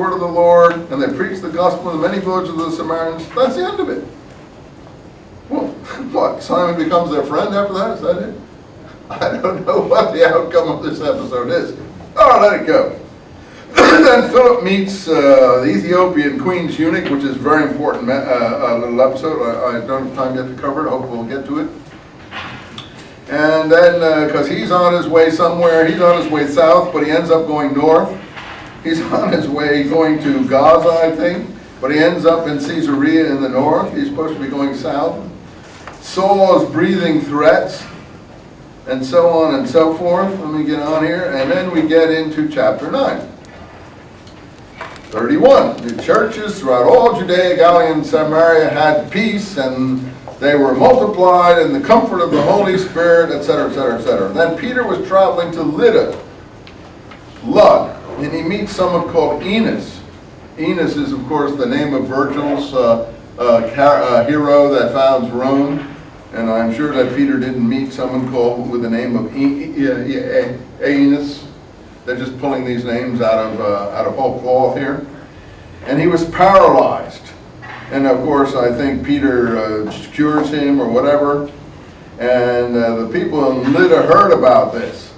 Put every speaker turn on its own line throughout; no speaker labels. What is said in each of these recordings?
word of the Lord, and they preached the gospel in many villages of the Samaritans. That's the end of it. Well, what? Simon becomes their friend after that? Is that it? I don't know what the outcome of this episode is. Oh, let it go. Then Philip meets the Ethiopian queen's eunuch, which is a very important little episode. I don't have time yet to cover it. I hope we'll get to it. And then, because he's on his way somewhere, he's on his way south, but he ends up going north. He's on his way going to Gaza, I think, but he ends up in Caesarea in the north. He's supposed to be going south. Saul is breathing threats, and so on and so forth. Let me get on here. And then we get into chapter 9. 31. The churches throughout all Judea, Galilee, and Samaria had peace, and they were multiplied in the comfort of the Holy Spirit, etc., etc., etc. Then Peter was traveling to Lud, and he meets someone called Enos. Enos is, of course, the name of Virgil's hero that founds Rome. And I'm sure that Peter didn't meet someone called with the name of Enos. They're just pulling these names out of whole cloth here. And he was paralyzed. And of course, I think Peter cures him or whatever. And the people in Lydda heard about this.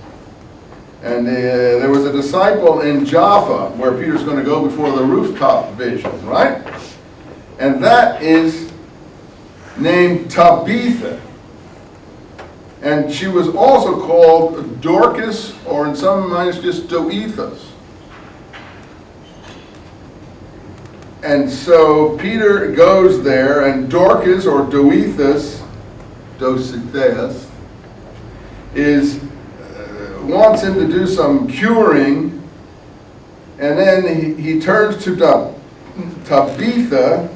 And there was a disciple in Jaffa where Peter's going to go before the rooftop vision, right? And that is named Tabitha. And she was also called Dorcas, or in some minds just Doethus. And so Peter goes there, and Dorcas, or Doethus, Dositheus, wants him to do some curing, and then he turns to Tabitha,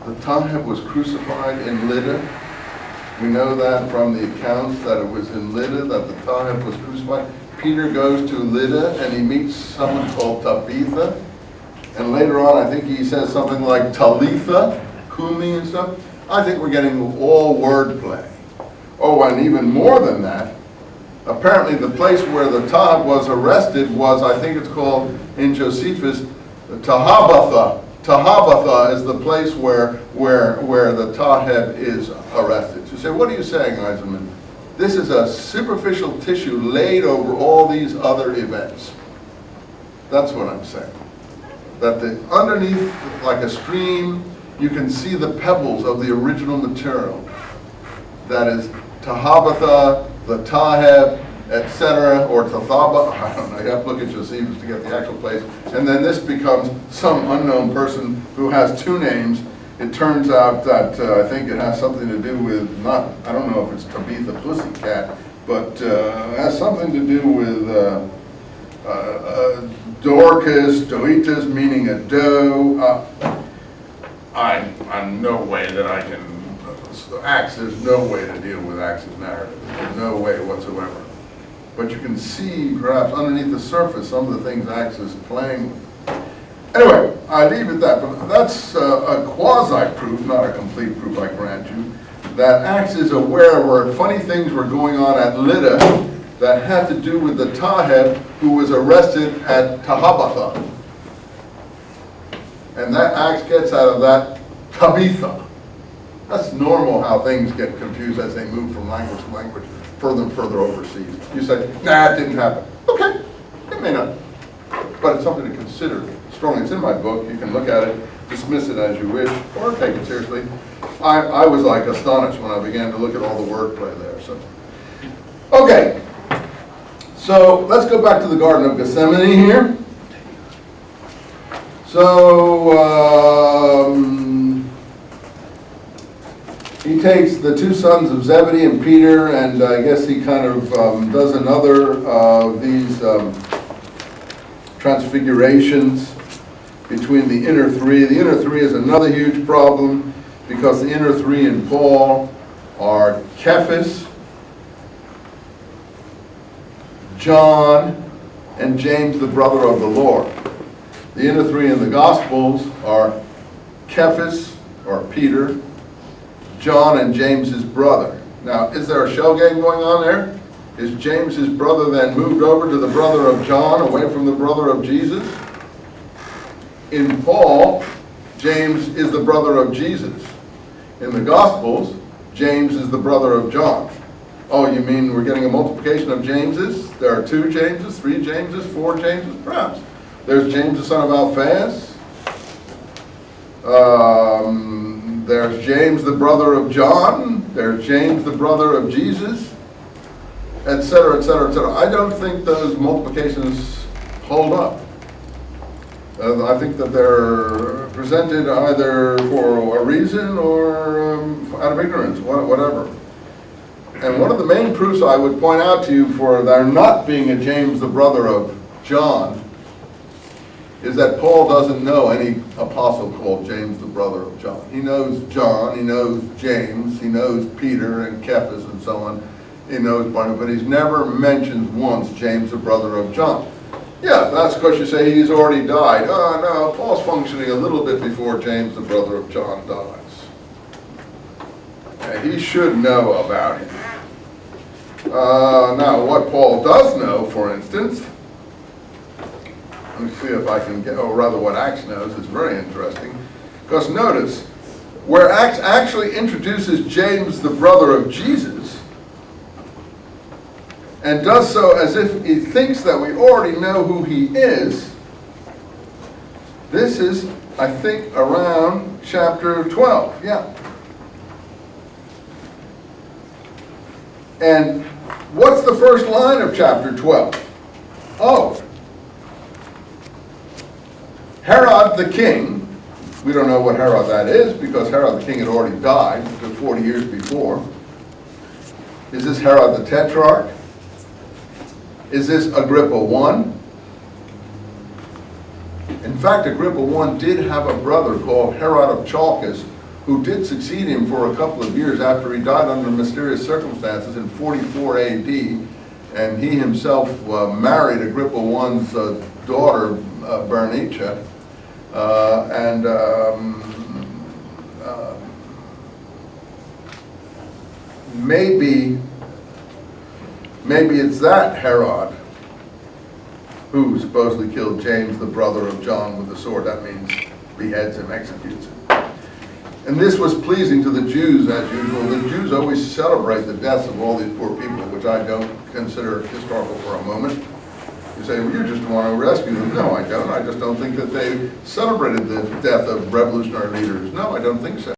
the Taheb was crucified in Lydda. We know that from the accounts that it was in Lydda that the Taheb was crucified. Peter goes to Lydda and he meets someone called Tabitha. And later on, I think he says something like Talitha, Kumi and stuff. I think we're getting all wordplay. Oh, and even more than that, apparently the place where the Taheb was arrested was, I think it's called in Josephus, Tahabatha. Tahabatha is the place where the Taheb is arrested. So you say, what are you saying, Eisenman? This is a superficial tissue laid over all these other events. That's what I'm saying. That underneath, like a stream, you can see the pebbles of the original material. That is Tahabatha, the Taheb, etc., or Tathaba, I don't know, you have to look at Josephus to get the actual place. And then this becomes some unknown person who has two names. It turns out that I think it has something to do with, I don't know if it's Tabitha Pussycat, but it has something to do with Dorcas, Doetus, meaning a doe. I'm no way that I can, Acts, there's no way to deal with Acts' narrative. There's no way whatsoever. But you can see, perhaps, underneath the surface, some of the things Acts is playing with. Anyway, I leave it at that, but that's a quasi-proof, not a complete proof, I grant you, that Acts is aware where funny things were going on at Lydda that had to do with the Taheb who was arrested at Tahabatha. And that Acts gets out of that Tabitha. That's normal how things get confused as they move from language to language, further and further overseas. You say, nah, it didn't happen. Okay, it may not. But it's something to consider strongly. It's in my book. You can look at it, dismiss it as you wish, or take it seriously. I was like astonished when I began to look at all the wordplay there. So, okay. So let's go back to the Garden of Gethsemane here. So he takes the two sons of Zebedee and Peter, and I guess he kind of does another of these transfigurations between the inner three. The inner three is another huge problem because the inner three in Paul are Cephas, John, and James, the brother of the Lord. The inner three in the Gospels are Cephas, or Peter, John and James his brother. Now, is there a shell game going on there? Is James his brother then moved over to the brother of John, away from the brother of Jesus? In Paul, James is the brother of Jesus. In the Gospels, James is the brother of John. Oh, you mean we're getting a multiplication of Jameses? There are 2 Jameses, 3 Jameses, 4 Jameses, perhaps. There's James the son of Alphaeus. There's James the brother of John. There's James the brother of Jesus, etc., etc., etc. I don't think those multiplications hold up. I think that they're presented either for a reason or out of ignorance, whatever. And one of the main proofs I would point out to you for there not being a James the brother of John is that Paul doesn't know any apostle called James the brother of John. He knows John, he knows James, he knows Peter and Cephas and so on. He knows Barnabas, but he's never mentioned once James the brother of John. Yeah, that's because you say he's already died. Oh no, Paul's functioning a little bit before James the brother of John dies. He should know about him. Now, what Paul does know, for instance, let me see if I can get, or rather what Acts knows is very interesting. Because notice, where Acts actually introduces James, the brother of Jesus, and does so as if he thinks that we already know who he is, this is, I think, around chapter 12. Yeah. And what's the first line of chapter 12? Oh, Herod the king, we don't know what Herod that is because Herod the king had already died 40 years before. Is this Herod the Tetrarch? Is this Agrippa I? In fact, Agrippa I did have a brother called Herod of Chalcis who did succeed him for a couple of years after he died under mysterious circumstances in 44 AD, and he himself married Agrippa I's daughter, Bernice, maybe it's that Herod who supposedly killed James, the brother of John, with the sword. That means beheads him, executes him. And this was pleasing to the Jews, as usual. The Jews always celebrate the deaths of all these poor people, which I don't consider historical for a moment. You say, well, you just want to rescue them. No, I don't. I just don't think that they celebrated the death of revolutionary leaders. No, I don't think so.